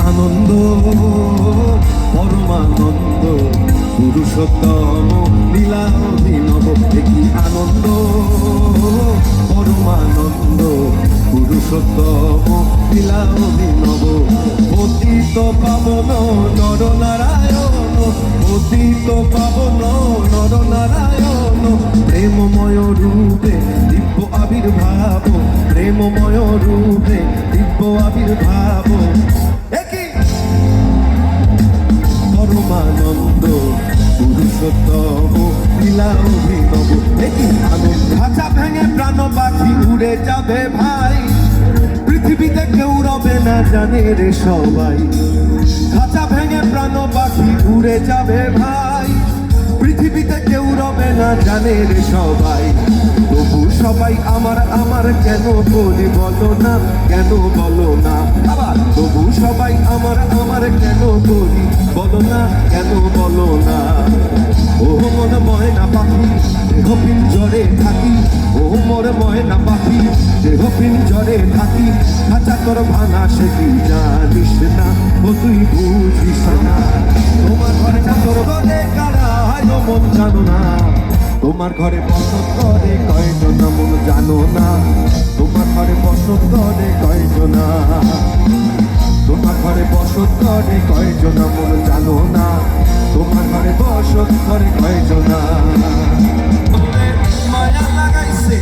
আনন্দ পরমানন্দ পুরুষোত্তম লীলা অভিনব। কি আনন্দ পরমানন্দ পুরুষোত্তম লীলা অভিনব। পতিত পাবন নর নারায়ণ, পতিত পাবন নর নারায়ণ, প্রেমময় রূপে দিব্য আবির্ভাব, প্রেমময় রূপে দিব্য আবির্ভাব। পরমানন্দ পুরুষোত্তম লীলা অভিনব। একই আনন্দ খাঁচা ভেঙে প্রাণ পাখি উড়ে যাবে ভাই, পৃথিবীতে কেউ রবে না জানে রে সবাই। খাঁচা ভেঙে প্রাণ পাখি উড়ে যাবে ভাই, পৃথিবীতে কেউ রবে না জানে রে সবাই। তবু সবাই আমার আমার কেন বলি বলো না, কেন বলো না আবার। তবু সবাই আমার আমার কেন বলি বলো না, কেন বলো না। ও মোর ময়না পাখি দেহ পিঞ্জরে থাকি, ও মোর ময়না পাখি দেহ পিঞ্জরে থাকি। খাঁচা তোর ভাঙা সে কি জানিস না, ও তুই বুঝিস না। তোমার ঘরে চাকর বলে কারা মন জানো না, তোমার ঘরে বসত করে কয়জন মন জানো না। তোমার ঘরে বসত করে কয়জন, তোমার ঘরে বসত করে কয়জন মন জানো না। তোমার ঘরে বসত করে কয়জন। মায়া লাগাইছে